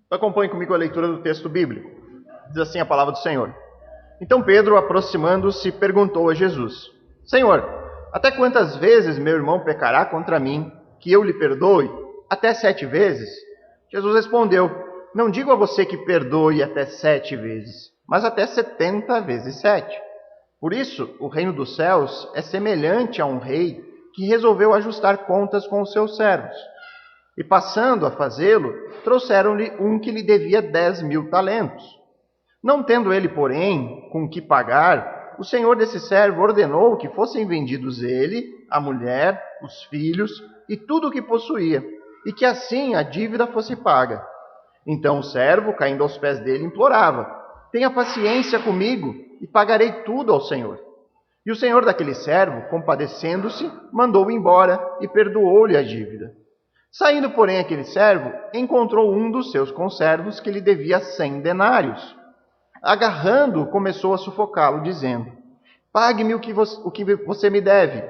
Acompanhe comigo a leitura do texto bíblico. Diz assim a palavra do Senhor. Então Pedro, aproximando-se, perguntou a Jesus: Senhor, até quantas vezes meu irmão pecará contra mim, que eu lhe perdoe? Até 7 vezes? Jesus respondeu: Não digo a você que perdoe até 7 vezes, mas até 70 vezes 7. Por isso, o reino dos céus é semelhante a um rei que resolveu ajustar contas com os seus servos. E passando a fazê-lo, trouxeram-lhe um que lhe devia 10.000 talentos. Não tendo ele, porém, com que pagar, o senhor desse servo ordenou que fossem vendidos ele, a mulher, os filhos e tudo o que possuía, e que assim a dívida fosse paga. Então o servo, caindo aos pés dele, implorava: Tenha paciência comigo e pagarei tudo ao senhor. E o senhor daquele servo, compadecendo-se, mandou-o embora e perdoou-lhe a dívida. Saindo, porém, aquele servo, encontrou um dos seus conservos que lhe devia 100 denários. Agarrando-o, começou a sufocá-lo, dizendo: Pague-me o que você me deve.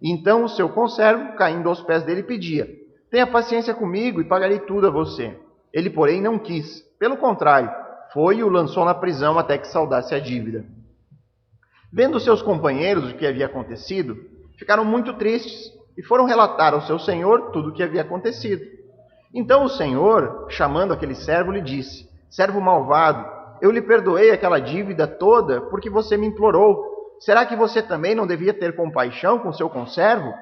E então o seu conservo, caindo aos pés dele, pedia: Tenha paciência comigo e pagarei tudo a você. Ele, porém, não quis. Pelo contrário, foi e o lançou na prisão até que saudasse a dívida. Vendo seus companheiros o que havia acontecido, ficaram muito tristes e foram relatar ao seu senhor tudo o que havia acontecido. Então o senhor, chamando aquele servo, lhe disse: Servo malvado, eu lhe perdoei aquela dívida toda porque você me implorou. Será que você também não devia ter compaixão com seu conservo,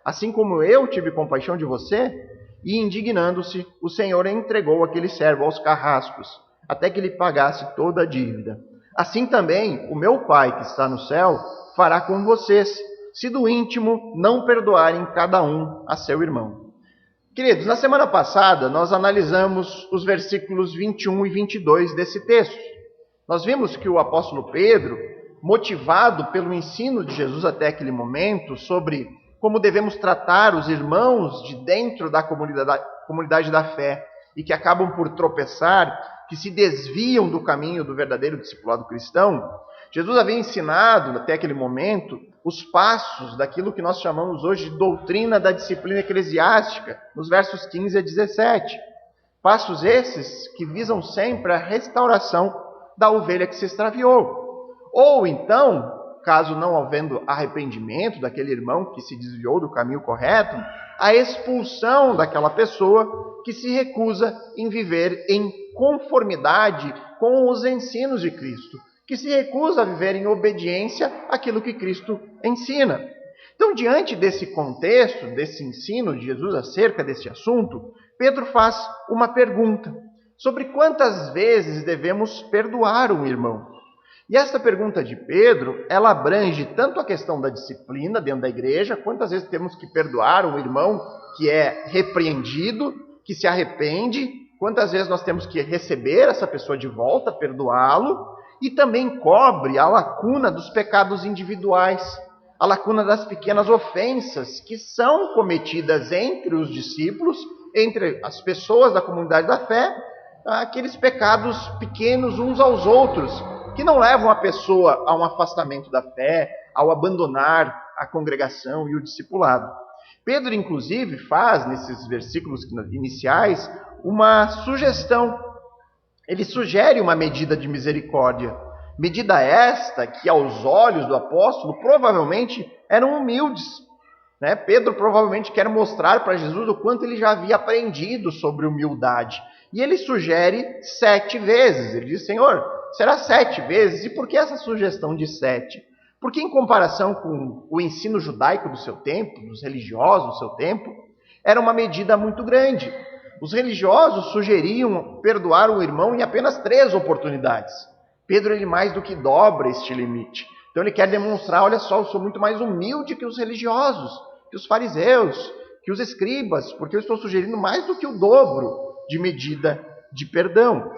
assim como eu tive compaixão de você? E indignando-se, o senhor entregou aquele servo aos carrascos, até que lhe pagasse toda a dívida. Assim também o meu Pai que está no céu fará com vocês, se do íntimo não perdoarem cada um a seu irmão. Queridos, na semana passada nós analisamos os versículos 21 e 22 desse texto. Nós vimos que o apóstolo Pedro, motivado pelo ensino de Jesus até aquele momento sobre como devemos tratar os irmãos de dentro da comunidade da fé e que acabam por tropeçar, que se desviam do caminho do verdadeiro discipulado cristão, Jesus havia ensinado até aquele momento os passos daquilo que nós chamamos hoje de doutrina da disciplina eclesiástica, nos versos 15 a 17. Passos esses que visam sempre a restauração da ovelha que se extraviou. Ou então, caso não havendo arrependimento daquele irmão que se desviou do caminho correto, a expulsão daquela pessoa que se recusa em viver em conformidade com os ensinos de Cristo, que se recusa a viver em obediência àquilo que Cristo ensina. Então, diante desse contexto, desse ensino de Jesus acerca desse assunto, Pedro faz uma pergunta sobre quantas vezes devemos perdoar um irmão. E essa pergunta de Pedro, ela abrange tanto a questão da disciplina dentro da igreja, quantas vezes temos que perdoar um irmão que é repreendido, que se arrepende, quantas vezes nós temos que receber essa pessoa de volta, perdoá-lo, e também cobre a lacuna dos pecados individuais, a lacuna das pequenas ofensas que são cometidas entre os discípulos, entre as pessoas da comunidade da fé, aqueles pecados pequenos uns aos outros, que não levam a pessoa a um afastamento da fé, ao abandonar a congregação e o discipulado. Pedro, inclusive, faz, nesses versículos iniciais, uma sugestão. Ele sugere uma medida de misericórdia. Medida esta que, aos olhos do apóstolo, provavelmente eram humildes. Pedro provavelmente quer mostrar para Jesus o quanto ele já havia aprendido sobre humildade. E ele sugere 7 vezes. Ele diz: Senhor, será 7 vezes? E por que essa sugestão de 7? Porque em comparação com o ensino judaico do seu tempo, dos religiosos do seu tempo, era uma medida muito grande. Os religiosos sugeriam perdoar o irmão em apenas 3 oportunidades. Pedro, ele mais do que dobra este limite. Então ele quer demonstrar: olha só, eu sou muito mais humilde que os religiosos, que os fariseus, que os escribas, porque eu estou sugerindo mais do que o dobro de medida de perdão.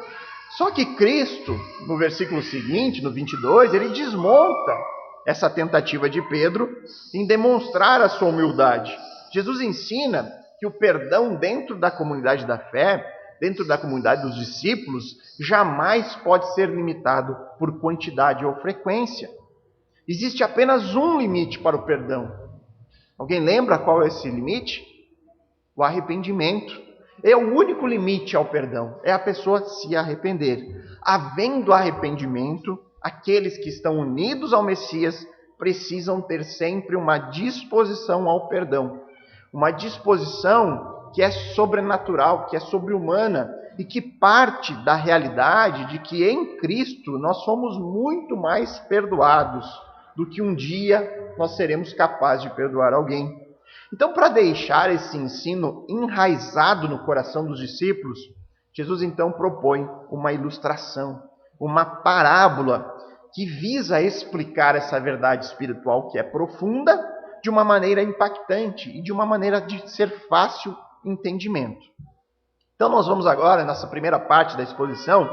Só que Cristo, no versículo seguinte, no 22, ele desmonta essa tentativa de Pedro em demonstrar a sua humildade. Jesus ensina que o perdão dentro da comunidade da fé, dentro da comunidade dos discípulos, jamais pode ser limitado por quantidade ou frequência. Existe apenas um limite para o perdão. Alguém lembra qual é esse limite? O arrependimento. É o único limite ao perdão, é a pessoa se arrepender. Havendo arrependimento, aqueles que estão unidos ao Messias precisam ter sempre uma disposição ao perdão. Uma disposição que é sobrenatural, que é sobre-humana e que parte da realidade de que em Cristo nós somos muito mais perdoados do que um dia nós seremos capazes de perdoar alguém. Então, para deixar esse ensino enraizado no coração dos discípulos, Jesus então propõe uma ilustração, uma parábola que visa explicar essa verdade espiritual que é profunda de uma maneira impactante e de uma maneira de ser fácil entendimento. Então nós vamos agora, nessa primeira parte da exposição,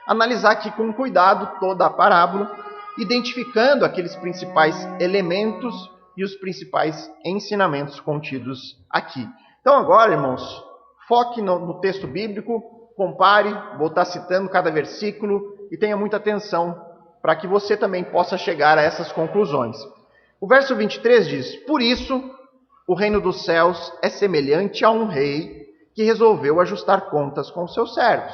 analisar aqui com cuidado toda a parábola, identificando aqueles principais elementos e os principais ensinamentos contidos aqui. Então agora, irmãos, foque no texto bíblico, compare, vou estar citando cada versículo e tenha muita atenção para que você também possa chegar a essas conclusões. O verso 23 diz: por isso, o reino dos céus é semelhante a um rei que resolveu ajustar contas com seus servos.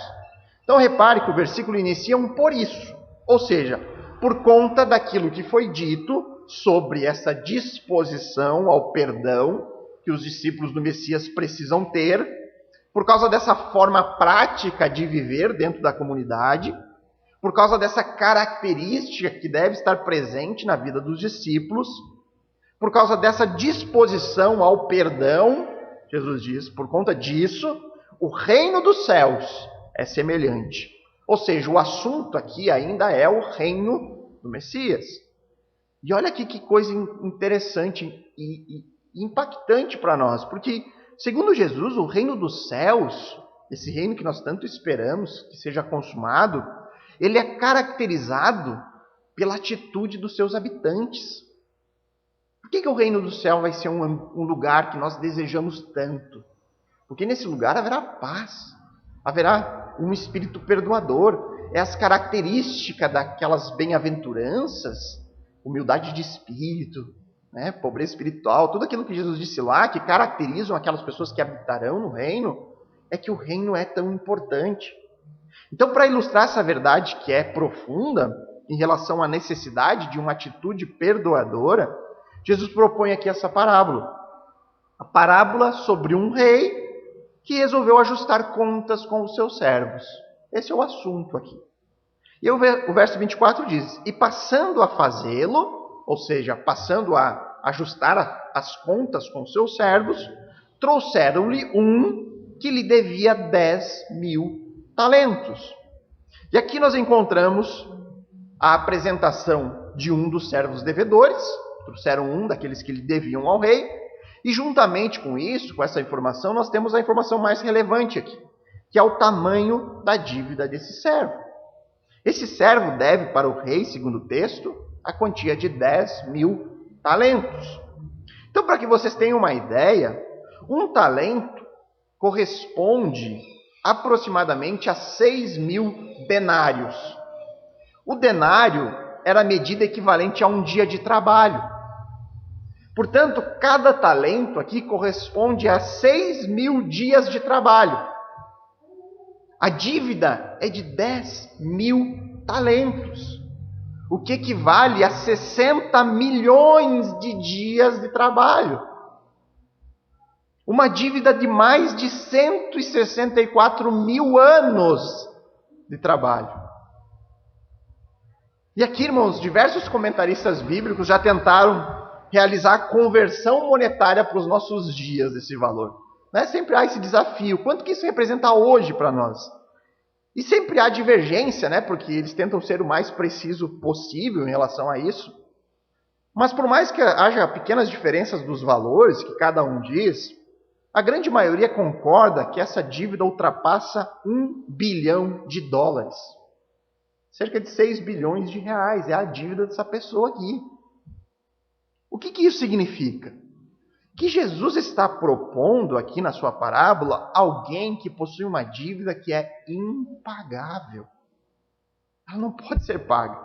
Então repare que o versículo inicia um por isso, ou seja, por conta daquilo que foi dito sobre essa disposição ao perdão que os discípulos do Messias precisam ter, por causa dessa forma prática de viver dentro da comunidade, por causa dessa característica que deve estar presente na vida dos discípulos, por causa dessa disposição ao perdão, Jesus diz, por conta disso, o reino dos céus é semelhante. Ou seja, o assunto aqui ainda é o reino do Messias. E olha aqui que coisa interessante e impactante para nós, porque, segundo Jesus, o reino dos céus, esse reino que nós tanto esperamos que seja consumado, ele é caracterizado pela atitude dos seus habitantes. Por que o reino do céu vai ser um lugar que nós desejamos tanto? Porque nesse lugar haverá paz, haverá um espírito perdoador. É as características daquelas bem-aventuranças, humildade de espírito, né, pobreza espiritual, tudo aquilo que Jesus disse lá, que caracterizam aquelas pessoas que habitarão no reino, é que o reino é tão importante. Então, para ilustrar essa verdade que é profunda em relação à necessidade de uma atitude perdoadora, Jesus propõe aqui essa parábola. A parábola sobre um rei que resolveu ajustar contas com os seus servos. Esse é o assunto aqui. E o verso 24 diz: e passando a fazê-lo, ou seja, passando a ajustar as contas com os seus servos, trouxeram-lhe um que lhe devia 10.000 talentos. E aqui nós encontramos a apresentação de um dos servos devedores. Trouxeram um daqueles que lhe deviam ao rei, e juntamente com isso, com essa informação, nós temos a informação mais relevante aqui, que é o tamanho da dívida desse servo. Esse servo deve para o rei, segundo o texto, a quantia de 10.000 talentos. Então, para que vocês tenham uma ideia, um talento corresponde aproximadamente a 6.000 denários. O denário era a medida equivalente a um dia de trabalho. Portanto, cada talento aqui corresponde a 6.000 dias de trabalho. A dívida é de 10.000 talentos, o que equivale a 60 milhões de dias de trabalho. Uma dívida de mais de 164 mil anos de trabalho. E aqui, irmãos, diversos comentaristas bíblicos já tentaram realizar a conversão monetária para os nossos dias desse valor. Né? Sempre há esse desafio. Quanto que isso representa hoje para nós? E sempre há divergência, né? Porque eles tentam ser o mais preciso possível em relação a isso. Mas por mais que haja pequenas diferenças dos valores que cada um diz, a grande maioria concorda que essa dívida ultrapassa 1 bilhão de dólares. Cerca de 6 bilhões de reais é a dívida dessa pessoa aqui. O que isso significa? Que Jesus está propondo aqui na sua parábola alguém que possui uma dívida que é impagável. Ela não pode ser paga.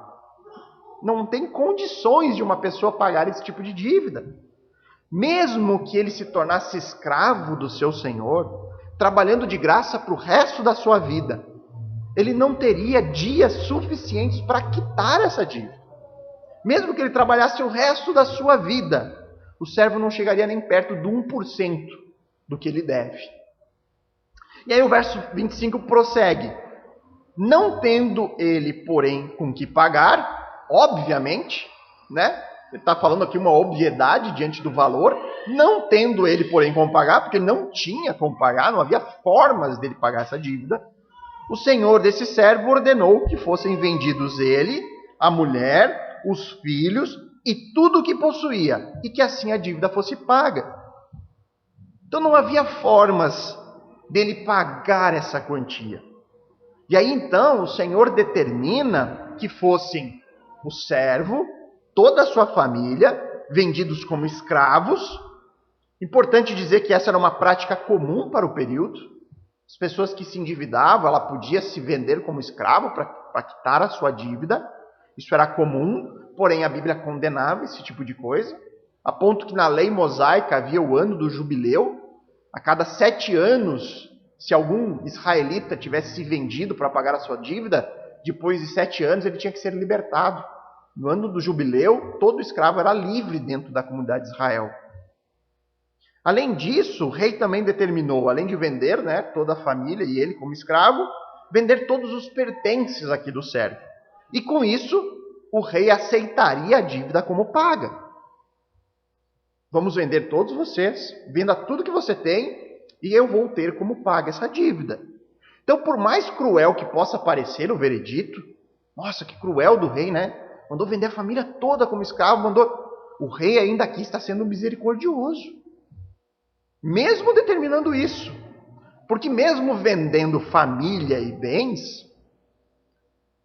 Não tem condições de uma pessoa pagar esse tipo de dívida. Mesmo que ele se tornasse escravo do seu senhor, trabalhando de graça para o resto da sua vida, ele não teria dias suficientes para quitar essa dívida. Mesmo que ele trabalhasse o resto da sua vida, o servo não chegaria nem perto do 1% do que ele deve. E aí o verso 25 prossegue. Não tendo ele, porém, com que pagar, obviamente, né? Ele está falando aqui uma obviedade diante do valor. Não tendo ele, porém, como pagar, porque ele não tinha como pagar, não havia formas dele pagar essa dívida. O senhor desse servo ordenou que fossem vendidos ele, a mulher, os filhos e tudo o que possuía, e que assim a dívida fosse paga. Então não havia formas dele pagar essa quantia. E aí então o Senhor determina que fossem o servo, toda a sua família, vendidos como escravos. Importante dizer que essa era uma prática comum para o período. As pessoas que se endividavam, ela podia se vender como escravo para quitar a sua dívida. Isso era comum, porém a Bíblia condenava esse tipo de coisa, a ponto que na lei mosaica havia o ano do jubileu. A cada 7 anos, se algum israelita tivesse se vendido para pagar a sua dívida, depois de 7 anos ele tinha que ser libertado. No ano do jubileu, todo escravo era livre dentro da comunidade de Israel. Além disso, o rei também determinou, além de vender, né, toda a família e ele como escravo, vender todos os pertences aqui do servo. E com isso, o rei aceitaria a dívida como paga. Vamos vender todos vocês, venda tudo que você tem, e eu vou ter como paga essa dívida. Então, por mais cruel que possa parecer o veredito, nossa, que cruel do rei, né? Mandou vender a família toda como escravo, o rei ainda aqui está sendo misericordioso. Mesmo determinando isso. Porque mesmo vendendo família e bens,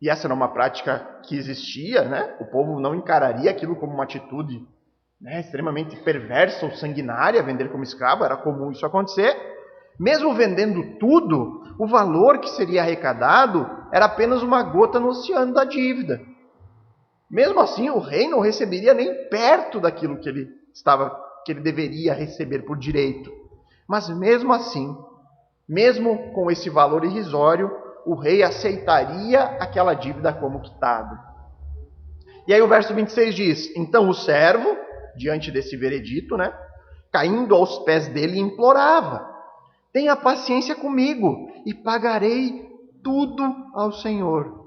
e essa era uma prática que existia, né? O povo não encararia aquilo como uma atitude, né, extremamente perversa ou sanguinária, vender como escravo, era comum isso acontecer. Mesmo vendendo tudo, o valor que seria arrecadado era apenas uma gota no oceano da dívida. Mesmo assim, o rei não receberia nem perto daquilo que ele deveria receber por direito. Mas mesmo assim, mesmo com esse valor irrisório, o rei aceitaria aquela dívida como quitada. E aí o verso 26 diz: então o servo, diante desse veredito, né, caindo aos pés dele, implorava: tenha paciência comigo e pagarei tudo ao Senhor.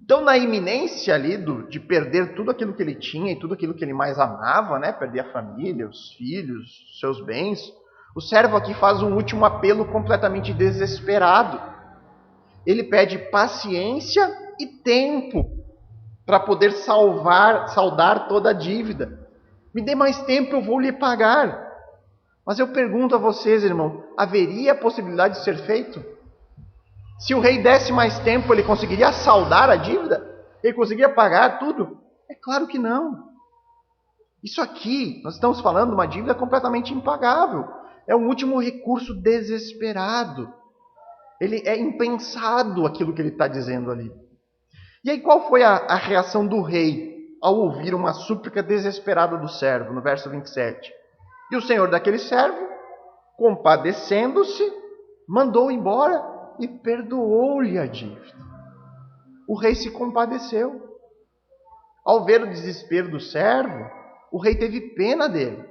Então, na iminência ali de perder tudo aquilo que ele tinha e tudo aquilo que ele mais amava, né, perder a família, os filhos, os seus bens, o servo aqui faz um último apelo completamente desesperado. Ele pede paciência e tempo para poder saldar toda a dívida. Me dê mais tempo, eu vou lhe pagar. Mas eu pergunto a vocês, irmão, haveria a possibilidade de ser feito? Se o rei desse mais tempo, ele conseguiria saldar a dívida? Ele conseguiria pagar tudo? É claro que não. Isso aqui, nós estamos falando de uma dívida completamente impagável. É um último recurso desesperado. Ele é impensado aquilo que ele está dizendo ali. E aí qual foi a reação do rei ao ouvir uma súplica desesperada do servo, no verso 27? E o senhor daquele servo, compadecendo-se, mandou embora e perdoou-lhe a dívida. O rei se compadeceu. Ao ver o desespero do servo, o rei teve pena dele.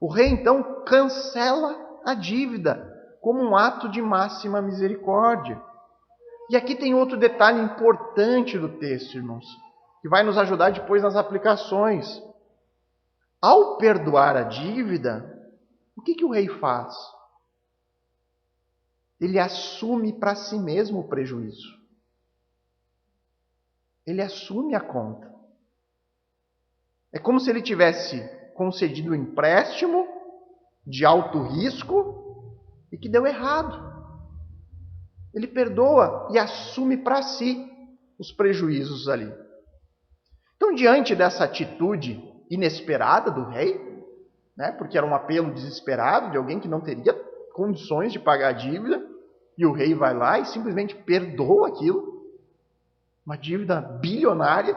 O rei então cancela a dívida como um ato de máxima misericórdia. E aqui tem outro detalhe importante do texto, irmãos, que vai nos ajudar depois nas aplicações. Ao perdoar a dívida, o que o rei faz? Ele assume para si mesmo o prejuízo. Ele assume a conta. É como se ele tivesse concedido um empréstimo de alto risco e que deu errado. Ele perdoa e assume para si os prejuízos ali. Então, diante dessa atitude inesperada do rei, né, porque era um apelo desesperado de alguém que não teria condições de pagar a dívida, e o rei vai lá e simplesmente perdoa aquilo, uma dívida bilionária.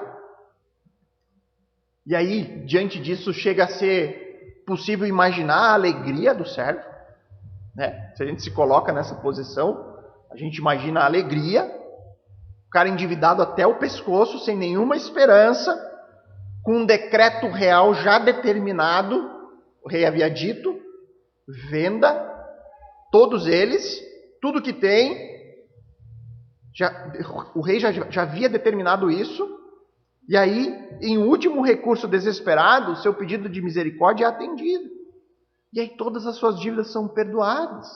E aí, diante disso, chega a ser possível imaginar a alegria do servo. né? Se a gente se coloca nessa posição, a gente imagina a alegria, o cara endividado até o pescoço, sem nenhuma esperança, com um decreto real já determinado, o rei havia dito, venda todos eles, tudo que tem, o rei já havia determinado isso, e aí, em último recurso desesperado, o seu pedido de misericórdia é atendido. E aí todas as suas dívidas são perdoadas.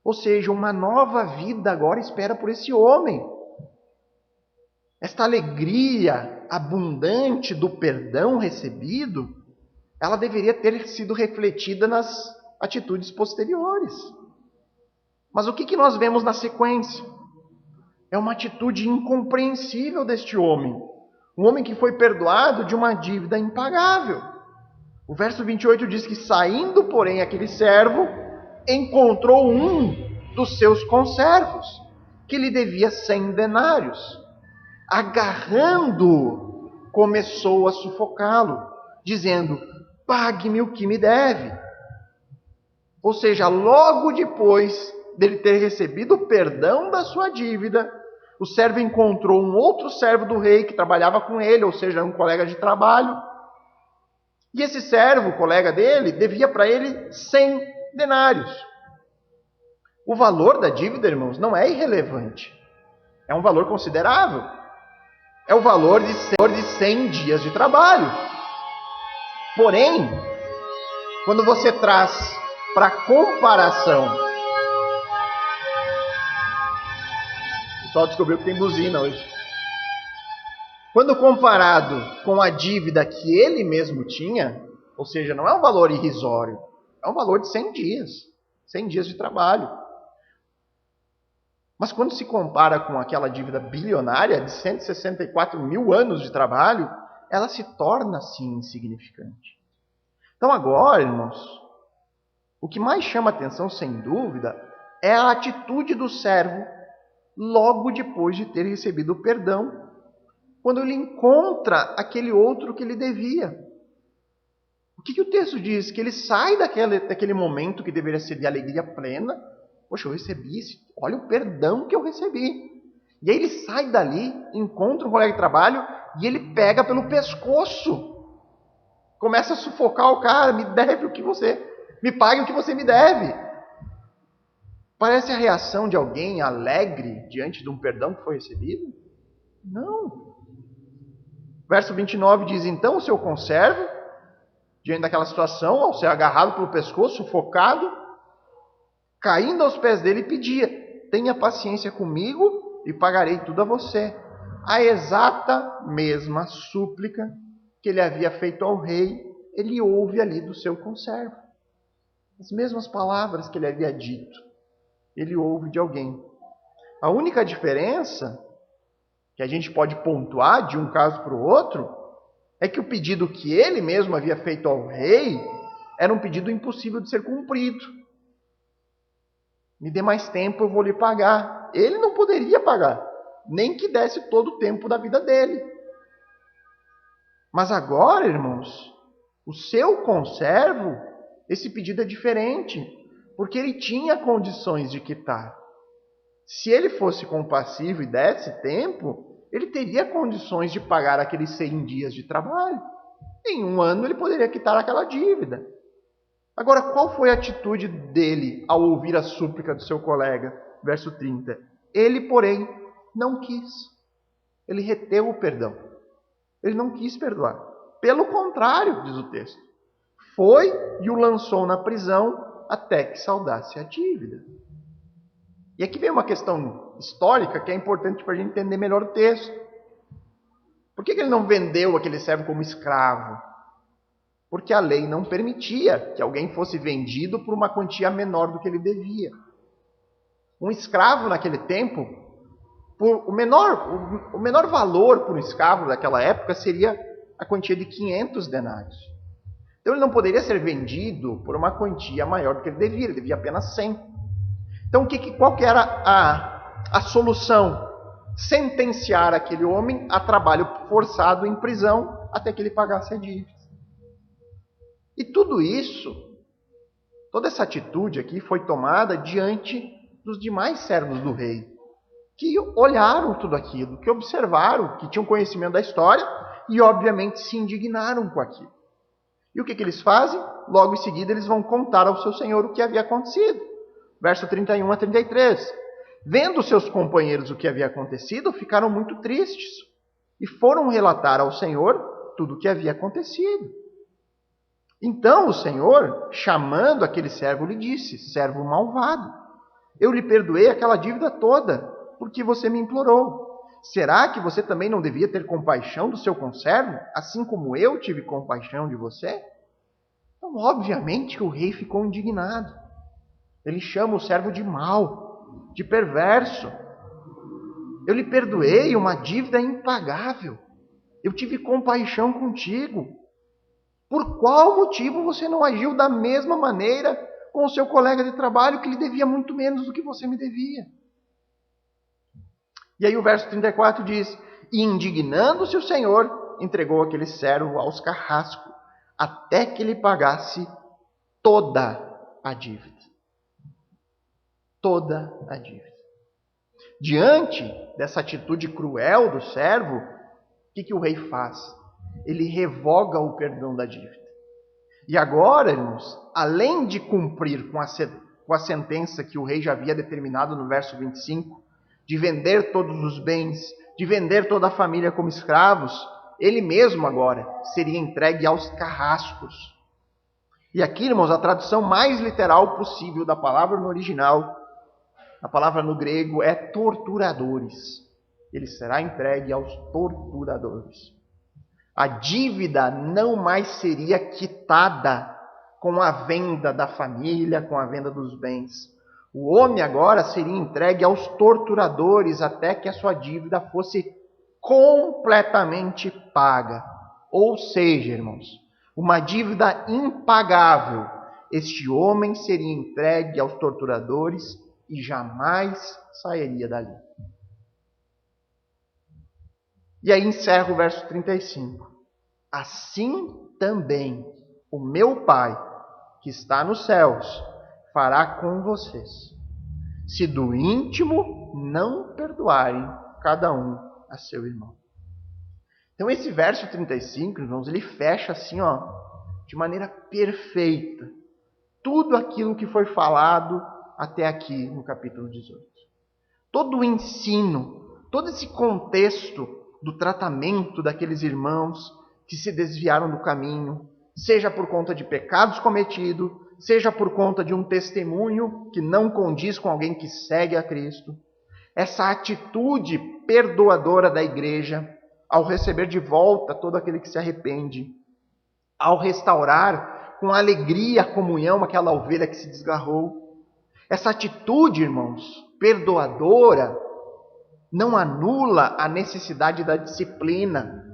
Ou seja, uma nova vida agora espera por esse homem. Esta alegria abundante do perdão recebido, ela deveria ter sido refletida nas atitudes posteriores. Mas o que nós vemos na sequência? É uma atitude incompreensível deste homem. Um homem que foi perdoado de uma dívida impagável. O verso 28 diz que, saindo, porém, aquele servo, encontrou um dos seus conservos, que lhe devia 100 denários. Agarrando-o, começou a sufocá-lo, dizendo: pague-me o que me deve. Ou seja, logo depois dele ter recebido o perdão da sua dívida, o servo encontrou um outro servo do rei que trabalhava com ele, ou seja, um colega de trabalho. E esse servo, colega dele, devia para ele 100 denários. O valor da dívida, irmãos, não é irrelevante. É um valor considerável. É o valor de 100 dias de trabalho. Porém, quando você traz para comparação... O pessoal descobriu que tem buzina hoje. Quando comparado com a dívida que ele mesmo tinha, ou seja, não é um valor irrisório, é um valor de 100 dias. 100 dias de trabalho. Mas quando se compara com aquela dívida bilionária de 164 mil anos de trabalho, ela se torna, assim, insignificante. Então agora, irmãos, o que mais chama atenção, sem dúvida, é a atitude do servo logo depois de ter recebido o perdão, quando ele encontra aquele outro que ele devia. O que o texto diz? Que ele sai daquele momento que deveria ser de alegria plena. Poxa, eu recebi isso, olha o perdão que eu recebi. E aí ele sai dali, encontra um colega de trabalho e ele pega pelo pescoço. Começa a sufocar o cara: me pague o que você me deve. Parece a reação de alguém alegre diante de um perdão que foi recebido? Não. Verso 29 diz: então o seu conservo, diante daquela situação, ao ser agarrado pelo pescoço, sufocado, caindo aos pés dele, pedia: tenha paciência comigo e pagarei tudo a você. A exata mesma súplica que ele havia feito ao rei, ele ouve ali do seu conservo. As mesmas palavras que ele havia dito, ele ouve de alguém. A única diferença que a gente pode pontuar de um caso para o outro é que o pedido que ele mesmo havia feito ao rei era um pedido impossível de ser cumprido. Me dê mais tempo, eu vou lhe pagar. Ele não poderia pagar, nem que desse todo o tempo da vida dele. Mas agora, irmãos, o seu conservo, esse pedido é diferente, porque ele tinha condições de quitar. Se ele fosse compassivo e desse tempo, ele teria condições de pagar aqueles 100 dias de trabalho. Em um ano ele poderia quitar aquela dívida. Agora, qual foi a atitude dele ao ouvir a súplica do seu colega? Verso 30. Ele, porém, não quis. Ele reteu o perdão. Ele não quis perdoar. Pelo contrário, diz o texto, foi e o lançou na prisão até que saudasse a dívida. E aqui vem uma questão histórica que é importante para a gente entender melhor o texto. Por que ele não vendeu aquele servo como escravo? Porque a lei não permitia que alguém fosse vendido por uma quantia menor do que ele devia. Um escravo naquele tempo, o menor valor por um escravo daquela época seria a quantia de 500 denários. Então ele não poderia ser vendido por uma quantia maior do que ele devia apenas 100. Então qual que era a solução? Sentenciar aquele homem a trabalho forçado em prisão até que ele pagasse a dívida. E tudo isso Toda essa atitude aqui foi tomada diante dos demais servos do rei, que olharam tudo aquilo, que observaram, que tinham conhecimento da história e, obviamente, se indignaram com aquilo. E o que eles fazem? Logo em seguida, eles vão contar ao seu senhor o que havia acontecido. Verso 31 a 33. Vendo seus companheiros o que havia acontecido, ficaram muito tristes e foram relatar ao Senhor tudo o que havia acontecido. Então o Senhor, chamando aquele servo, lhe disse: servo malvado, eu lhe perdoei aquela dívida toda, porque você me implorou. Será que você também não devia ter compaixão do seu conservo, assim como eu tive compaixão de você? Então, obviamente que o rei ficou indignado. Ele chama o servo de mau, de perverso. Eu lhe perdoei uma dívida impagável. Eu tive compaixão contigo. Por qual motivo você não agiu da mesma maneira com o seu colega de trabalho que lhe devia muito menos do que você me devia? E aí o verso 34 diz: e indignando-se o Senhor, entregou aquele servo aos carrascos, até que ele pagasse toda a dívida. Toda a dívida. Diante dessa atitude cruel do servo, o que o rei faz? Ele revoga o perdão da dívida. E agora, irmãos, além de cumprir com a sentença que o rei já havia determinado no verso 25, de vender todos os bens, de vender toda a família como escravos, ele mesmo agora seria entregue aos carrascos. E aqui, irmãos, a tradução mais literal possível da palavra no original, a palavra no grego é torturadores. Ele será entregue aos torturadores. A dívida não mais seria quitada com a venda da família, com a venda dos bens. O homem agora seria entregue aos torturadores até que a sua dívida fosse completamente paga. Ou seja, irmãos, uma dívida impagável. Este homem seria entregue aos torturadores e jamais sairia dali. E aí encerra o verso 35. Assim também o meu Pai, que está nos céus, fará com vocês, se do íntimo não perdoarem cada um a seu irmão. Então esse verso 35, irmãos, ele fecha assim, de maneira perfeita, tudo aquilo que foi falado até aqui no capítulo 18. Todo o ensino, todo esse contexto do tratamento daqueles irmãos que se desviaram do caminho, seja por conta de pecados cometidos, seja por conta de um testemunho que não condiz com alguém que segue a Cristo. Essa atitude perdoadora da igreja ao receber de volta todo aquele que se arrepende, ao restaurar com alegria a comunhão aquela ovelha que se desgarrou. Essa atitude, irmãos, perdoadora, não anula a necessidade da disciplina,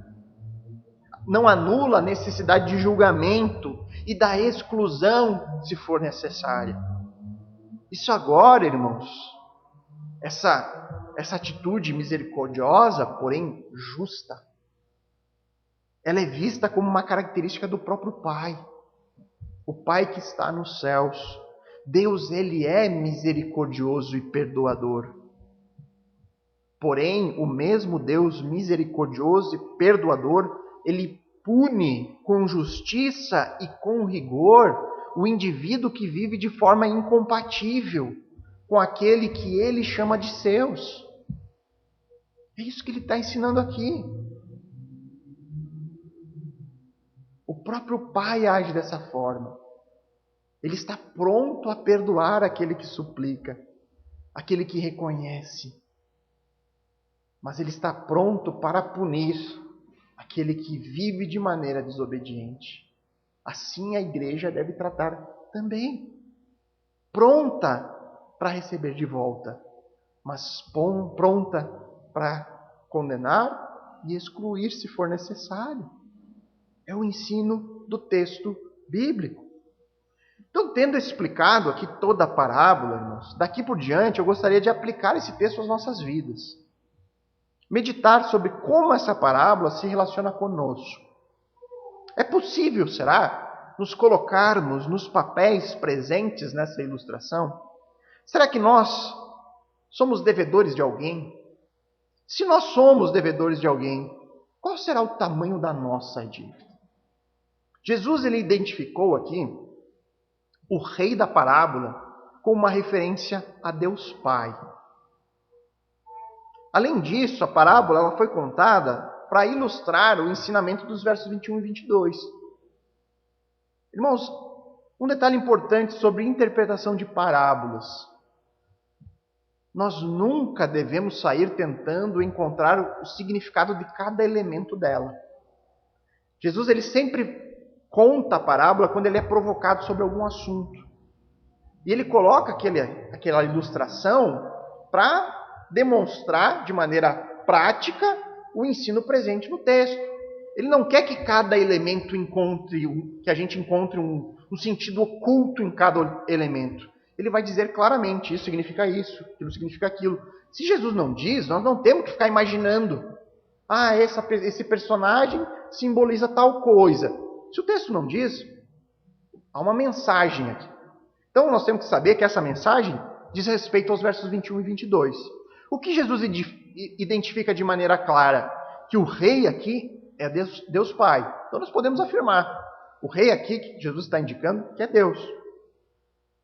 não anula a necessidade de julgamento e da exclusão, se for necessária. Isso agora, irmãos, essa atitude misericordiosa, porém justa, ela é vista como uma característica do próprio Pai. O Pai que está nos céus. Deus, ele é misericordioso e perdoador. Porém, o mesmo Deus misericordioso e perdoador, ele pune com justiça e com rigor o indivíduo que vive de forma incompatível com aquele que ele chama de seus. É isso que ele está ensinando aqui. O próprio Pai age dessa forma. Ele está pronto a perdoar aquele que suplica, aquele que reconhece. Mas ele está pronto para punir aquele que vive de maneira desobediente. Assim a igreja deve tratar também. Pronta para receber de volta, mas pronta para condenar e excluir se for necessário. É o ensino do texto bíblico. Então, tendo explicado aqui toda a parábola, irmãos, daqui por diante eu gostaria de aplicar esse texto às nossas vidas. Meditar sobre como essa parábola se relaciona conosco. É possível, será, nos colocarmos nos papéis presentes nessa ilustração? Será que nós somos devedores de alguém? Se nós somos devedores de alguém, qual será o tamanho da nossa dívida? Jesus ele identificou aqui o rei da parábola como uma referência a Deus Pai. Além disso, a parábola ela foi contada para ilustrar o ensinamento dos versos 21 e 22. Irmãos, um detalhe importante sobre interpretação de parábolas. Nós nunca devemos sair tentando encontrar o significado de cada elemento dela. Jesus ele sempre conta a parábola quando ele é provocado sobre algum assunto. E ele coloca aquela ilustração para demonstrar de maneira prática o ensino presente no texto. Ele não quer que cada elemento que a gente encontre um sentido oculto em cada elemento. Ele vai dizer claramente, isso significa isso, aquilo significa aquilo. Se Jesus não diz, nós não temos que ficar imaginando. Esse personagem simboliza tal coisa. Se o texto não diz, há uma mensagem aqui. Então nós temos que saber que essa mensagem diz respeito aos versos 21 e 22. O que Jesus identifica de maneira clara? Que o rei aqui é Deus Pai. Então nós podemos afirmar, o rei aqui que Jesus está indicando que é Deus.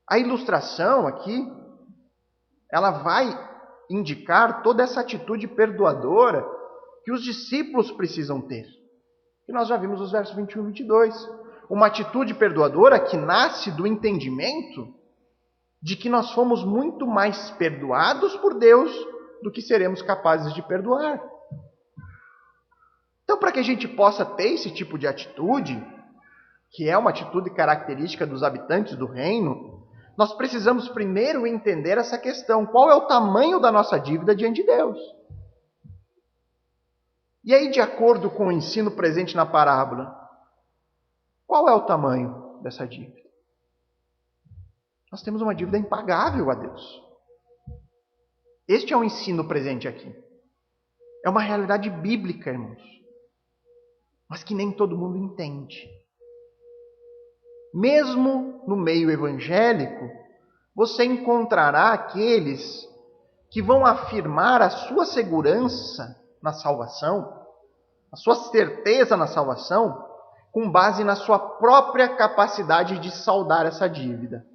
A ilustração aqui, ela vai indicar toda essa atitude perdoadora que os discípulos precisam ter. E nós já vimos os versos 21 e 22. Uma atitude perdoadora que nasce do entendimento de que nós fomos muito mais perdoados por Deus do que seremos capazes de perdoar. Então, para que a gente possa ter esse tipo de atitude, que é uma atitude característica dos habitantes do reino, nós precisamos primeiro entender essa questão. Qual é o tamanho da nossa dívida diante de Deus? E aí, de acordo com o ensino presente na parábola, qual é o tamanho dessa dívida? Nós temos uma dívida impagável a Deus. Este é o ensino presente aqui. É uma realidade bíblica, irmãos. Mas que nem todo mundo entende. Mesmo no meio evangélico, você encontrará aqueles que vão afirmar a sua segurança na salvação, a sua certeza na salvação, com base na sua própria capacidade de saldar essa dívida.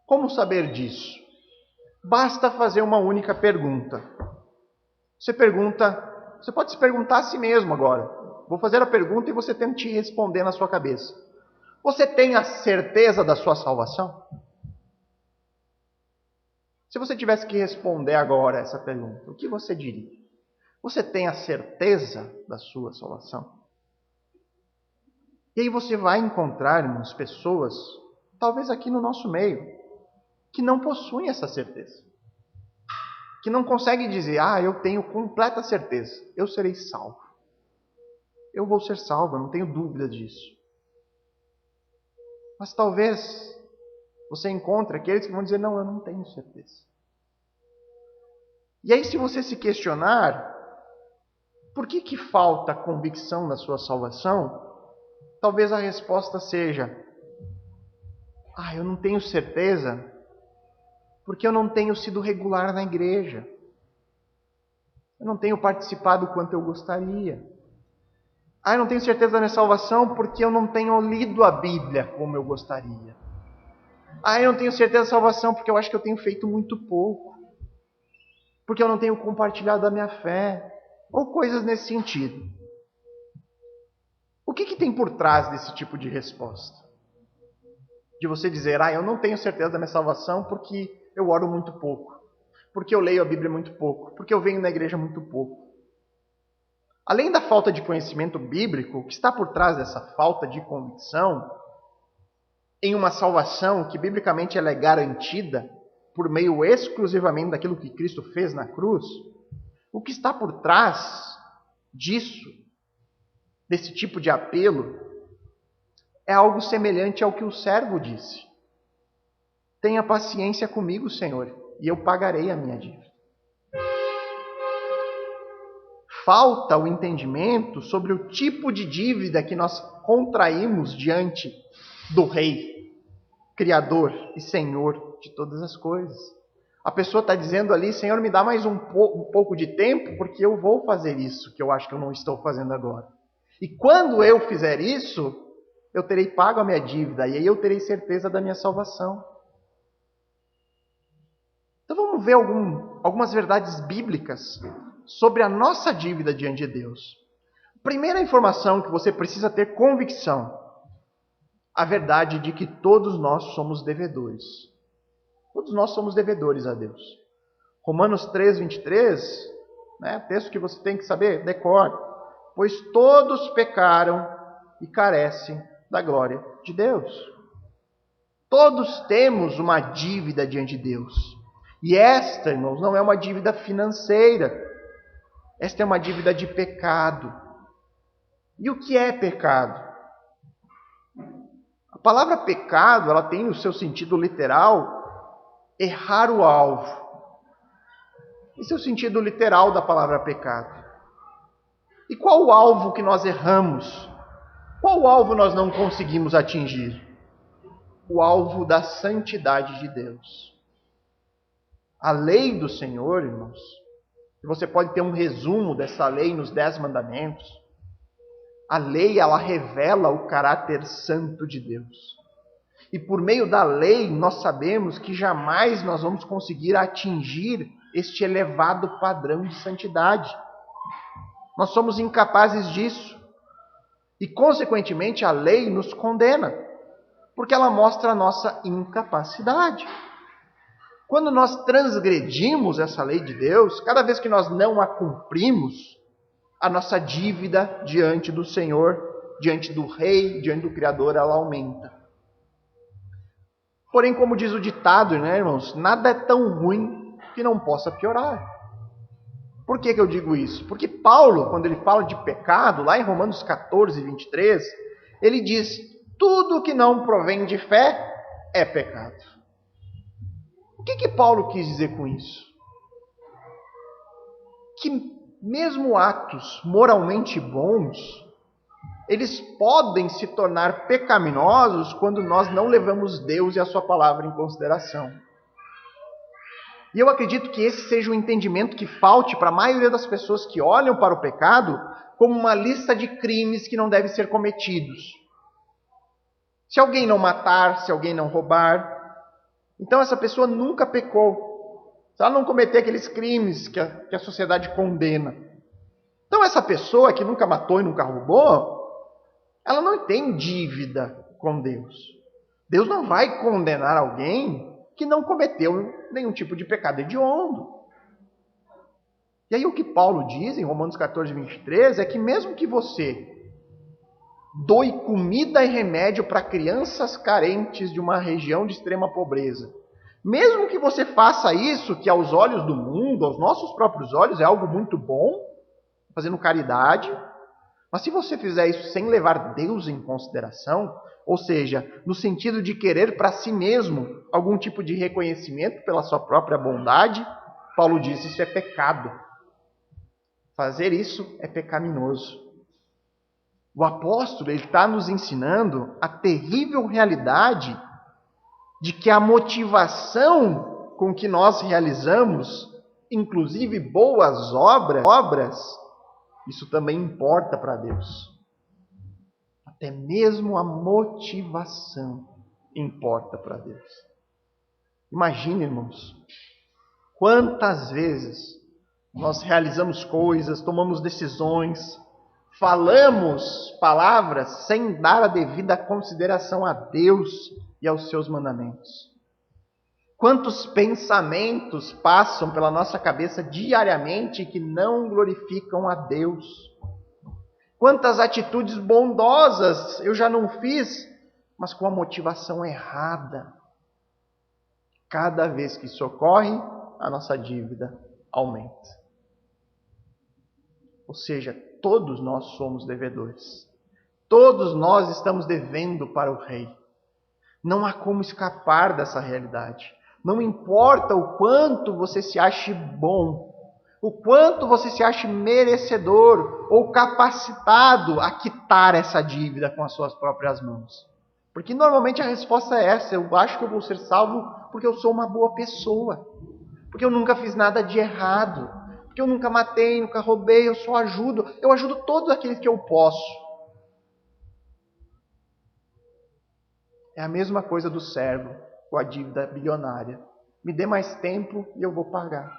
Como saber disso? Basta fazer uma única pergunta. Você pode se perguntar a si mesmo agora. Vou fazer a pergunta e você tenta te responder na sua cabeça. Você tem a certeza da sua salvação? Se você tivesse que responder agora essa pergunta, o que você diria? Você tem a certeza da sua salvação? E aí você vai encontrar, irmãos, pessoas, talvez aqui no nosso meio, que não possuem essa certeza. Que não conseguem dizer, eu tenho completa certeza, eu serei salvo. Eu vou ser salvo, eu não tenho dúvida disso. Mas talvez você encontre aqueles que vão dizer, não, eu não tenho certeza. E aí se você se questionar, por que falta convicção na sua salvação? Talvez a resposta seja, eu não tenho certeza porque eu não tenho sido regular na igreja. Eu não tenho participado o quanto eu gostaria. Eu não tenho certeza da minha salvação porque eu não tenho lido a Bíblia como eu gostaria. Eu não tenho certeza da salvação porque eu acho que eu tenho feito muito pouco. Porque eu não tenho compartilhado a minha fé. Ou coisas nesse sentido. O que tem por trás desse tipo de resposta? De você dizer, eu não tenho certeza da minha salvação porque eu oro muito pouco. Porque eu leio a Bíblia muito pouco. Porque eu venho na igreja muito pouco. Além da falta de conhecimento bíblico, o que está por trás dessa falta de convicção em uma salvação que biblicamente ela é garantida por meio exclusivamente daquilo que Cristo fez na cruz, o que está por trás disso, desse tipo de apelo, é algo semelhante ao que o servo disse. Tenha paciência comigo, Senhor, e eu pagarei a minha dívida. falta o entendimento sobre o tipo de dívida que nós contraímos diante do Rei, Criador e Senhor de todas as coisas. A pessoa está dizendo ali, Senhor, me dá mais um pouco de tempo, porque eu vou fazer isso que eu acho que eu não estou fazendo agora. E quando eu fizer isso, eu terei pago a minha dívida, e aí eu terei certeza da minha salvação. Então vamos ver algumas verdades bíblicas sobre a nossa dívida diante de Deus. Primeira informação que você precisa ter convicção: a verdade de que todos nós somos devedores. Todos nós somos devedores a Deus. Romanos 3, 23, texto que você tem que saber, decore. Pois todos pecaram e carecem da glória de Deus. Todos temos uma dívida diante de Deus. E esta, irmãos, não é uma dívida financeira. Esta é uma dívida de pecado. E o que é pecado? A palavra pecado, ela tem o seu sentido literal, errar o alvo. Esse é o sentido literal da palavra pecado. E qual o alvo que nós erramos? Qual alvo nós não conseguimos atingir? O alvo da santidade de Deus. A lei do Senhor, irmãos, e você pode ter um resumo dessa lei nos 10 mandamentos. A lei, ela revela o caráter santo de Deus. E por meio da lei, nós sabemos que jamais nós vamos conseguir atingir este elevado padrão de santidade. Nós somos incapazes disso. E, consequentemente, a lei nos condena, porque ela mostra a nossa incapacidade. Quando nós transgredimos essa lei de Deus, cada vez que nós não a cumprimos, a nossa dívida diante do Senhor, diante do Rei, diante do Criador, ela aumenta. Porém, como diz o ditado, irmãos, nada é tão ruim que não possa piorar. Por que eu digo isso? Porque Paulo, quando ele fala de pecado, lá em Romanos 14, 23, ele diz: tudo que não provém de fé é pecado. O que Paulo quis dizer com isso? Que mesmo atos moralmente bons, eles podem se tornar pecaminosos quando nós não levamos Deus e a sua palavra em consideração. E eu acredito que esse seja o entendimento que falte para a maioria das pessoas que olham para o pecado como uma lista de crimes que não devem ser cometidos. Se alguém não matar, se alguém não roubar, então essa pessoa nunca pecou. Se ela não cometer aqueles crimes que a sociedade condena. Então essa pessoa que nunca matou e nunca roubou, ela não tem dívida com Deus. Deus não vai condenar alguém que não cometeu nenhum tipo de pecado hediondo. E aí o que Paulo diz em Romanos 14, 23 é que mesmo que você doe comida e remédio para crianças carentes de uma região de extrema pobreza, mesmo que você faça isso, que aos olhos do mundo, aos nossos próprios olhos, é algo muito bom, fazendo caridade, mas se você fizer isso sem levar Deus em consideração, ou seja, no sentido de querer para si mesmo algum tipo de reconhecimento pela sua própria bondade, Paulo diz: isso é pecado. Fazer isso é pecaminoso. O apóstolo está nos ensinando a terrível realidade de que a motivação com que nós realizamos, inclusive boas obras, isso também importa para Deus. Até mesmo a motivação importa para Deus. Imagine, irmãos, quantas vezes nós realizamos coisas, tomamos decisões, falamos palavras sem dar a devida consideração a Deus e aos seus mandamentos. Quantos pensamentos passam pela nossa cabeça diariamente que não glorificam a Deus? Quantas atitudes bondosas eu já não fiz, mas com a motivação errada. Cada vez que isso ocorre, a nossa dívida aumenta. Ou seja, todos nós somos devedores. Todos nós estamos devendo para o Rei. Não há como escapar dessa realidade. Não importa o quanto você se ache bom, O quanto você se acha merecedor ou capacitado a quitar essa dívida com as suas próprias mãos. Porque normalmente a resposta é essa: eu acho que eu vou ser salvo porque eu sou uma boa pessoa. Porque eu nunca fiz nada de errado. Porque eu nunca matei, nunca roubei, eu só ajudo. Eu ajudo todos aqueles que eu posso. É a mesma coisa do servo com a dívida bilionária. Me dê mais tempo e eu vou pagar.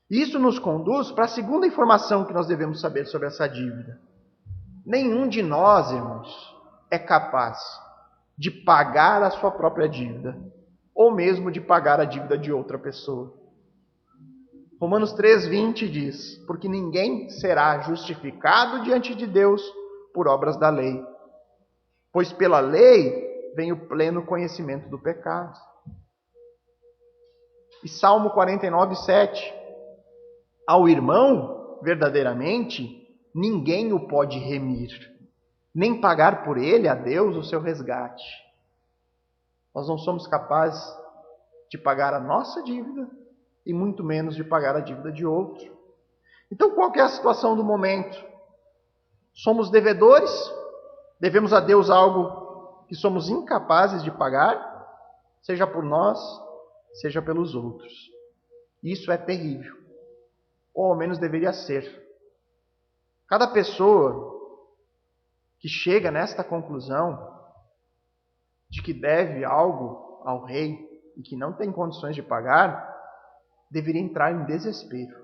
Isso nos conduz para a segunda informação que nós devemos saber sobre essa dívida. Nenhum de nós, irmãos, é capaz de pagar a sua própria dívida, ou mesmo de pagar a dívida de outra pessoa. Romanos 3,20 diz: porque ninguém será justificado diante de Deus por obras da lei, pois pela lei vem o pleno conhecimento do pecado. E Salmo 49,7: ao irmão, verdadeiramente, ninguém o pode remir, nem pagar por ele a Deus o seu resgate. Nós não somos capazes de pagar a nossa dívida e muito menos de pagar a dívida de outro. Então, qual que é a situação do momento? Somos devedores? Devemos a Deus algo que somos incapazes de pagar, seja por nós, seja pelos outros. Isso é terrível, ou ao menos deveria ser. Cada pessoa que chega nesta conclusão de que deve algo ao rei e que não tem condições de pagar, deveria entrar em desespero.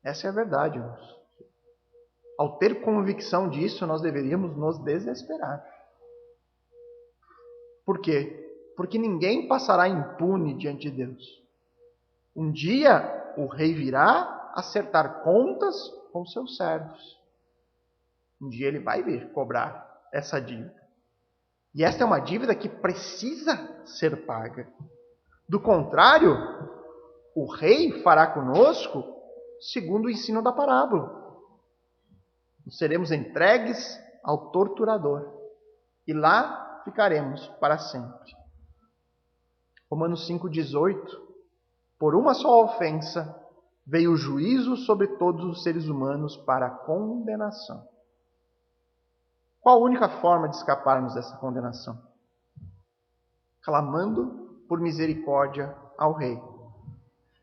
Essa é a verdade, irmãos. Ao ter convicção disso, nós deveríamos nos desesperar. Por quê? Porque ninguém passará impune diante de Deus. Um dia o rei virá acertar contas com seus servos. Um dia ele vai vir cobrar essa dívida. E esta é uma dívida que precisa ser paga. Do contrário, o rei fará conosco segundo o ensino da parábola. Nós seremos entregues ao torturador e lá ficaremos para sempre. Romanos 5,18: por uma só ofensa veio o juízo sobre todos os seres humanos para a condenação. Qual a única forma de escaparmos dessa condenação? Clamando por misericórdia ao rei,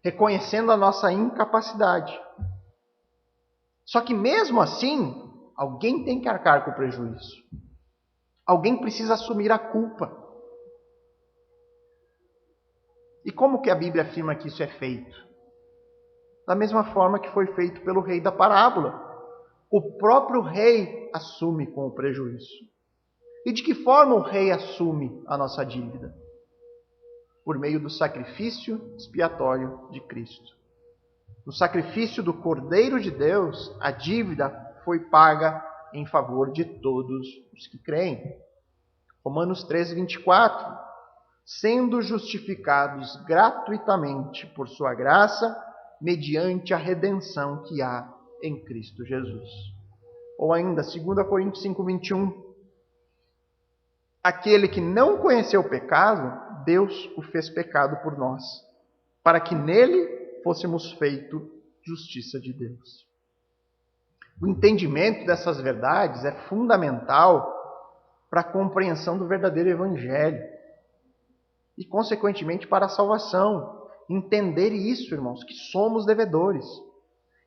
reconhecendo a nossa incapacidade. Só que mesmo assim, alguém tem que arcar com o prejuízo. Alguém precisa assumir a culpa. E como que a Bíblia afirma que isso é feito? Da mesma forma que foi feito pelo rei da parábola. O próprio rei assume com o prejuízo. E de que forma o rei assume a nossa dívida? Por meio do sacrifício expiatório de Cristo. No sacrifício do Cordeiro de Deus, a dívida foi paga em favor de todos os que creem. Romanos 3,24: sendo justificados gratuitamente por sua graça, mediante a redenção que há em Cristo Jesus. Ou ainda, 2 Coríntios 5,21: aquele que não conheceu o pecado, Deus o fez pecado por nós, para que nele fôssemos feito justiça de Deus. O entendimento dessas verdades é fundamental para a compreensão do verdadeiro evangelho e, consequentemente, para a salvação. Entender isso, irmãos, que somos devedores.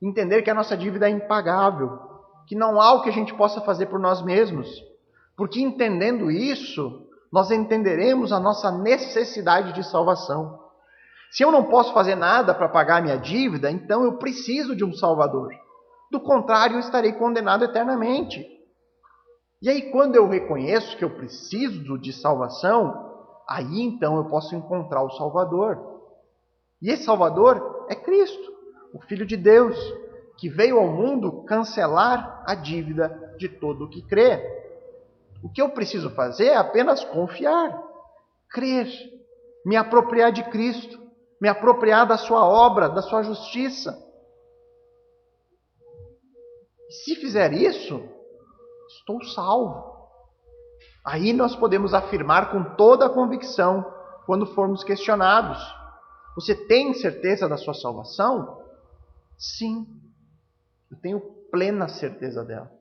Entender que a nossa dívida é impagável, que não há o que a gente possa fazer por nós mesmos. Porque entendendo isso, nós entenderemos a nossa necessidade de salvação. Se eu não posso fazer nada para pagar a minha dívida, então eu preciso de um Salvador. Do contrário, eu estarei condenado eternamente. E aí, quando eu reconheço que eu preciso de salvação, aí então eu posso encontrar o Salvador. E esse Salvador é Cristo, o Filho de Deus, que veio ao mundo cancelar a dívida de todo o que crê. O que eu preciso fazer é apenas confiar, crer, me apropriar de Cristo, me apropriar da sua obra, da sua justiça. Se fizer isso, estou salvo. Aí nós podemos afirmar com toda a convicção, quando formos questionados: Você tem certeza da sua salvação? Sim, eu tenho plena certeza dela.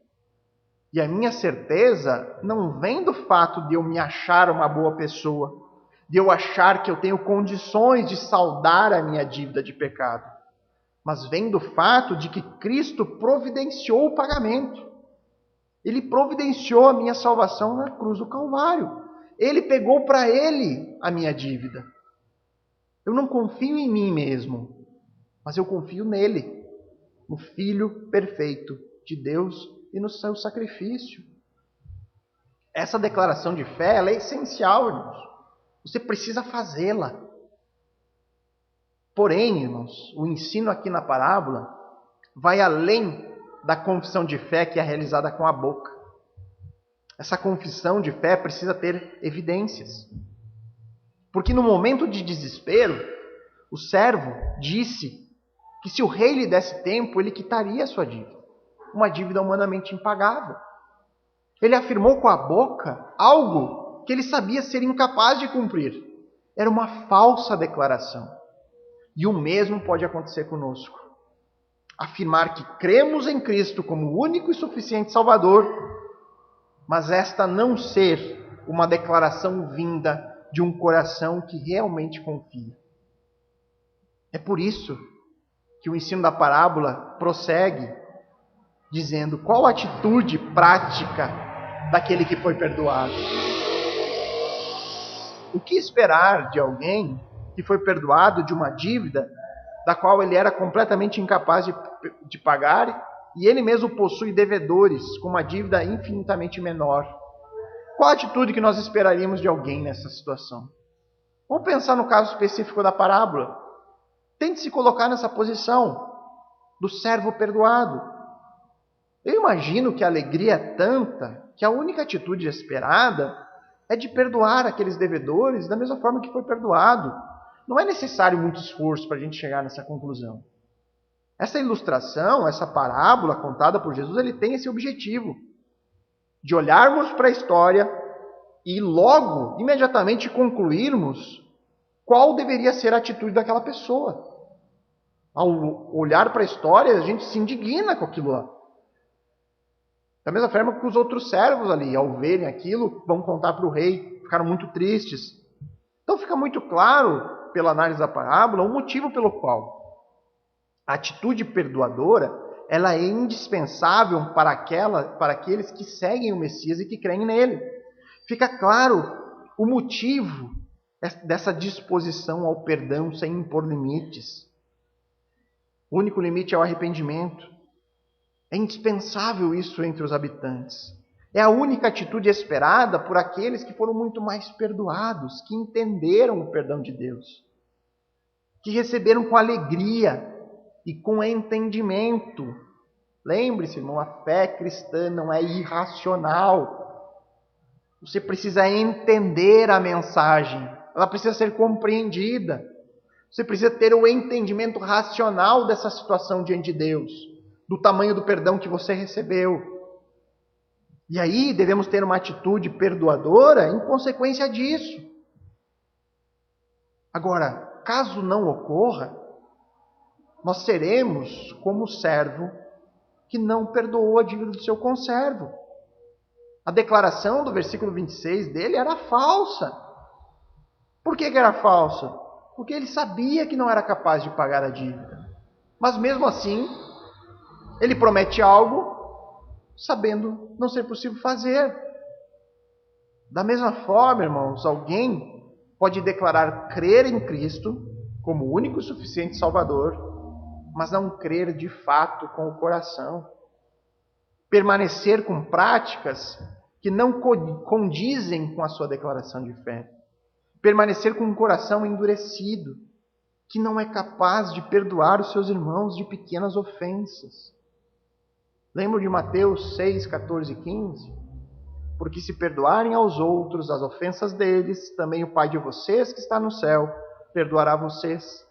E a minha certeza não vem do fato de eu me achar uma boa pessoa, de eu achar que eu tenho condições de saldar a minha dívida de pecado, mas vem do fato de que Cristo providenciou o pagamento. Ele providenciou a minha salvação na cruz do Calvário. Ele pegou para ele a minha dívida. Eu não confio em mim mesmo, mas eu confio nele, no Filho perfeito de Deus e no seu sacrifício. Essa declaração de fé, ela é essencial, irmãos. Você precisa fazê-la. Porém, irmãos, o ensino aqui na parábola vai além da confissão de fé que é realizada com a boca. Essa confissão de fé precisa ter evidências. Porque no momento de desespero, o servo disse que se o rei lhe desse tempo, ele quitaria a sua dívida. Uma dívida humanamente impagável. Ele afirmou com a boca algo que ele sabia ser incapaz de cumprir. Era uma falsa declaração. E o mesmo pode acontecer conosco. Afirmar que cremos em Cristo como o único e suficiente Salvador, mas esta não ser uma declaração vinda de um coração que realmente confia. É por isso que o ensino da parábola prossegue, dizendo qual a atitude prática daquele que foi perdoado. O que esperar de alguém que foi perdoado de uma dívida da qual ele era completamente incapaz de pagar e ele mesmo possui devedores com uma dívida infinitamente menor? Qual a atitude que nós esperaríamos de alguém nessa situação? Vamos pensar no caso específico da parábola. Tente se colocar nessa posição do servo perdoado. Eu imagino que a alegria é tanta que a única atitude esperada é de perdoar aqueles devedores da mesma forma que foi perdoado. Não é necessário muito esforço para a gente chegar nessa conclusão. Essa ilustração, essa parábola contada por Jesus, ele tem esse objetivo de olharmos para a história e logo, imediatamente concluirmos qual deveria ser a atitude daquela pessoa. Ao olhar para a história, a gente se indigna com aquilo lá. Da mesma forma que os outros servos ali, ao verem aquilo, vão contar para o rei, ficaram muito tristes. Então fica muito claro, pela análise da parábola, o motivo pelo qual a atitude perdoadora ela é indispensável para aqueles que seguem o Messias e que creem nele. Fica claro o motivo dessa disposição ao perdão sem impor limites. O único limite é o arrependimento. É indispensável isso entre os habitantes. É a única atitude esperada por aqueles que foram muito mais perdoados, que entenderam o perdão de Deus, que receberam com alegria e com entendimento. Lembre-se, irmão, a fé cristã não é irracional. Você precisa entender a mensagem, ela precisa ser compreendida. Você precisa ter o entendimento racional dessa situação diante de Deus, do tamanho do perdão que você recebeu. E aí devemos ter uma atitude perdoadora em consequência disso. Agora, caso não ocorra, nós seremos como o servo que não perdoou a dívida do seu conservo. A declaração do versículo 26 dele era falsa. Por que era falsa? Porque ele sabia que não era capaz de pagar a dívida. Mas mesmo assim, ele promete algo, sabendo não ser possível fazer. Da mesma forma, irmãos, alguém pode declarar crer em Cristo como o único e suficiente Salvador, mas não crer de fato com o coração. Permanecer com práticas que não condizem com a sua declaração de fé. Permanecer com um coração endurecido, que não é capaz de perdoar os seus irmãos de pequenas ofensas. Lembra de Mateus 6, 14 e 15? Porque se perdoarem aos outros as ofensas deles, também o Pai de vocês que está no céu perdoará vocês.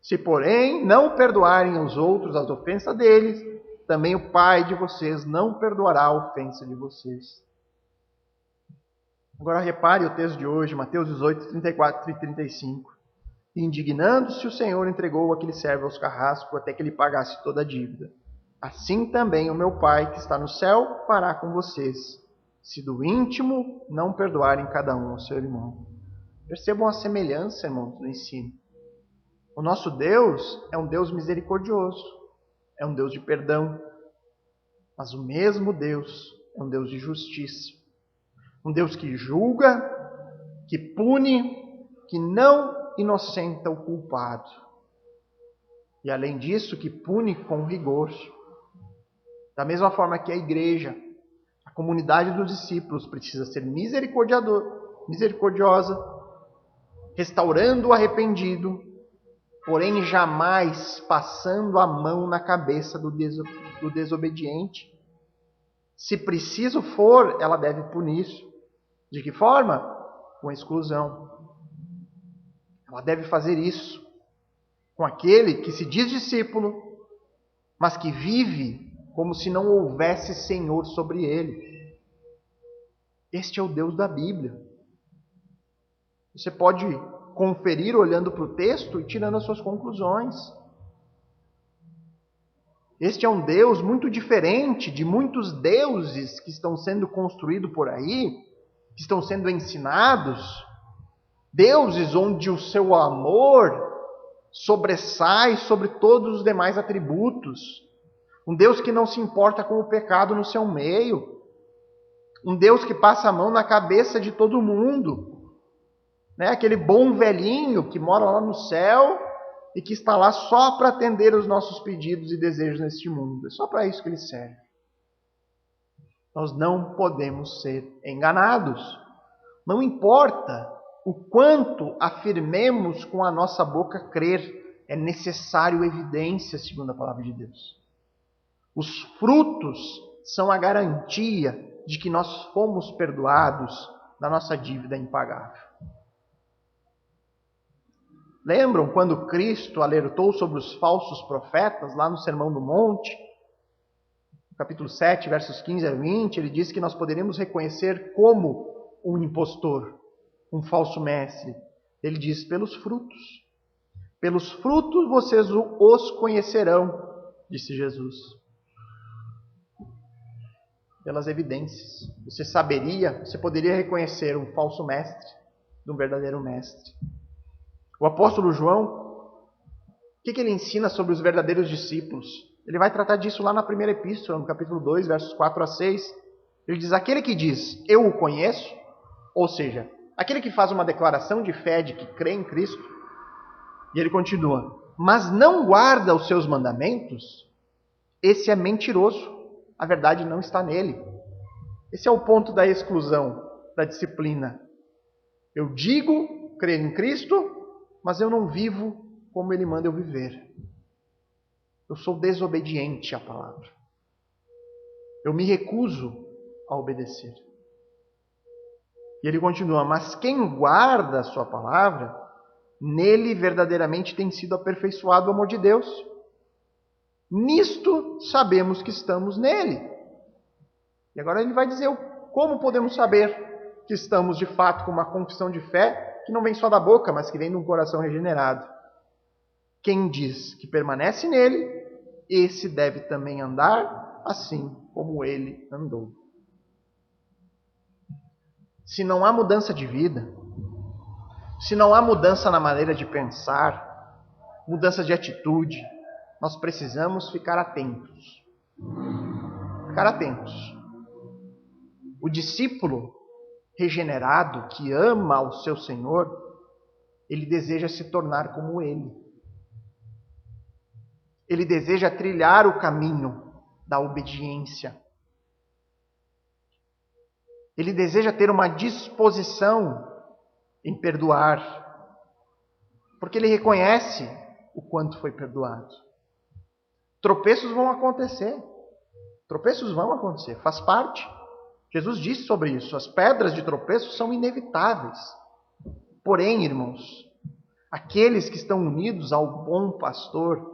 Se, porém, não perdoarem aos outros as ofensas deles, também o Pai de vocês não perdoará a ofensa de vocês. Agora repare o texto de hoje, Mateus 18, 34 e 35. E, indignando-se, o Senhor entregou aquele servo aos carrascos até que ele pagasse toda a dívida. Assim também o meu Pai, que está no céu, fará com vocês, se do íntimo não perdoarem cada um ao seu irmão. Percebam a semelhança, irmãos, no ensino. O nosso Deus é um Deus misericordioso, é um Deus de perdão, mas o mesmo Deus é um Deus de justiça. Um Deus que julga, que pune, que não inocenta o culpado. E além disso, que pune com rigor. Da mesma forma que a igreja, a comunidade dos discípulos precisa ser misericordiosa, restaurando o arrependido, porém jamais passando a mão na cabeça do desobediente. Se preciso for, ela deve punir. De que forma? Com exclusão. Ela deve fazer isso com aquele que se diz discípulo, mas que vive como se não houvesse Senhor sobre ele. Este é o Deus da Bíblia. Você pode conferir olhando para o texto e tirando as suas conclusões. Este é um Deus muito diferente de muitos deuses que estão sendo construídos por aí, que estão sendo ensinados. Deuses onde o seu amor sobressai sobre todos os demais atributos. Um Deus que não se importa com o pecado no seu meio. Um Deus que passa a mão na cabeça de todo mundo. Aquele bom velhinho que mora lá no céu e que está lá só para atender os nossos pedidos e desejos neste mundo. É só para isso que ele serve. Nós não podemos ser enganados. Não importa o quanto afirmemos com a nossa boca crer, é necessário evidência, segundo a palavra de Deus. Os frutos são a garantia de que nós fomos perdoados da nossa dívida impagável. Lembram quando Cristo alertou sobre os falsos profetas lá no Sermão do Monte? Capítulo 7, versos 15 a 20, ele diz que nós poderíamos reconhecer como um impostor, um falso mestre. Ele diz, pelos frutos. Pelos frutos vocês os conhecerão, disse Jesus. Pelas evidências. Você poderia reconhecer um falso mestre de um verdadeiro mestre. O apóstolo João, o que ele ensina sobre os verdadeiros discípulos? Ele vai tratar disso lá na primeira epístola, no capítulo 2, versos 4 a 6. Ele diz, aquele que diz, eu o conheço, ou seja, aquele que faz uma declaração de fé de que crê em Cristo, e ele continua, mas não guarda os seus mandamentos, esse é mentiroso, a verdade não está nele. Esse é o ponto da exclusão, da disciplina. Eu digo crer em Cristo, mas eu não vivo como ele manda eu viver. Eu sou desobediente à palavra. Eu me recuso a obedecer. E ele continua, mas quem guarda a sua palavra, nele verdadeiramente tem sido aperfeiçoado o amor de Deus. Nisto sabemos que estamos nele. E agora ele vai dizer como podemos saber que estamos de fato com uma confissão de fé que não vem só da boca, mas que vem de um coração regenerado. Quem diz que permanece nele, esse deve também andar assim como ele andou. Se não há mudança de vida, se não há mudança na maneira de pensar, mudança de atitude, nós precisamos ficar atentos. Ficar atentos. O discípulo regenerado, que ama ao seu Senhor, ele deseja se tornar como ele. Ele deseja trilhar o caminho da obediência. Ele deseja ter uma disposição em perdoar, porque ele reconhece o quanto foi perdoado. Tropeços vão acontecer. Faz parte. Jesus disse sobre isso, as pedras de tropeço são inevitáveis. Porém, irmãos, aqueles que estão unidos ao bom pastor,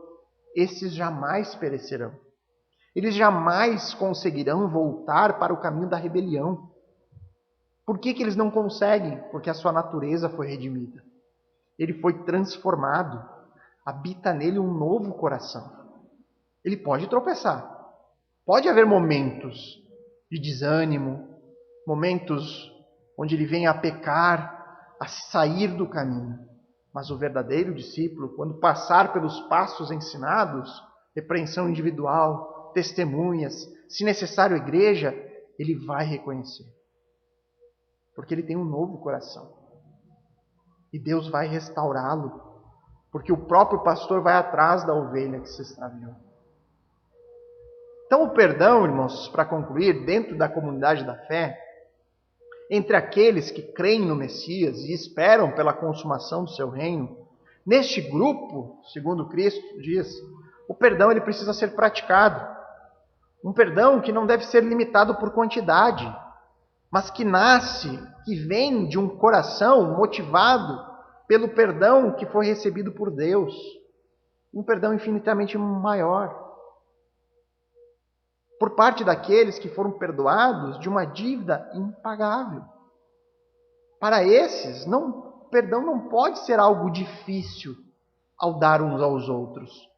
esses jamais perecerão. Eles jamais conseguirão voltar para o caminho da rebelião. Por que eles não conseguem? Porque a sua natureza foi redimida. ele foi transformado. Habita nele um novo coração. Ele pode tropeçar. Pode haver momentos de desânimo, momentos onde ele vem a pecar, a sair do caminho. Mas o verdadeiro discípulo, quando passar pelos passos ensinados, repreensão individual, testemunhas, se necessário igreja, ele vai reconhecer. Porque ele tem um novo coração. E Deus vai restaurá-lo. Porque o próprio pastor vai atrás da ovelha que se extraviou. Então o perdão, irmãos, para concluir, dentro da comunidade da fé, entre aqueles que creem no Messias e esperam pela consumação do seu reino, neste grupo, segundo Cristo diz, o perdão ele precisa ser praticado. Um perdão que não deve ser limitado por quantidade, mas que nasce, que vem de um coração motivado pelo perdão que foi recebido por Deus. Um perdão infinitamente maior. Por parte daqueles que foram perdoados de uma dívida impagável. Para esses, perdão não pode ser algo difícil ao dar uns aos outros.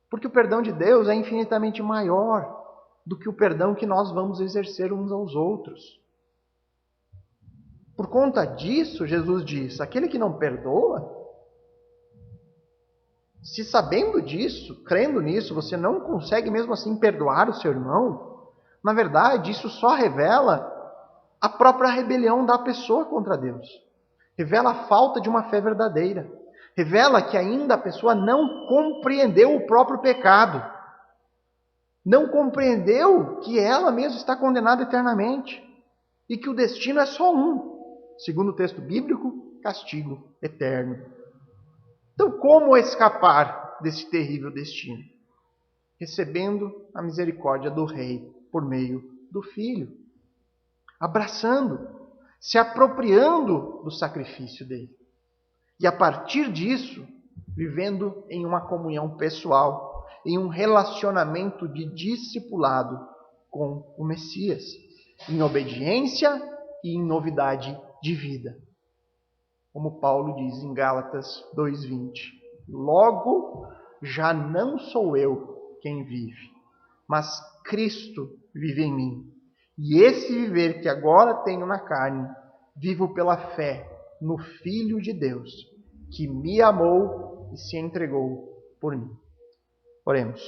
Porque o perdão de Deus é infinitamente maior do que o perdão que nós vamos exercer uns aos outros. Por conta disso, Jesus diz, aquele que não perdoa, se sabendo disso, crendo nisso, você não consegue mesmo assim perdoar o seu irmão, na verdade, isso só revela a própria rebelião da pessoa contra Deus. Revela a falta de uma fé verdadeira. Revela que ainda a pessoa não compreendeu o próprio pecado. Não compreendeu que ela mesma está condenada eternamente. E que o destino é só um. Segundo o texto bíblico, castigo eterno. Então, como escapar desse terrível destino? Recebendo a misericórdia do Rei por meio do Filho. Abraçando, se apropriando do sacrifício dele. E a partir disso, vivendo em uma comunhão pessoal, em um relacionamento de discipulado com o Messias, em obediência e em novidade de vida. Como Paulo diz em Gálatas 2:20, logo já não sou eu quem vive, mas Cristo vive em mim. E esse viver que agora tenho na carne, vivo pela fé no Filho de Deus, que me amou e se entregou por mim. Oremos.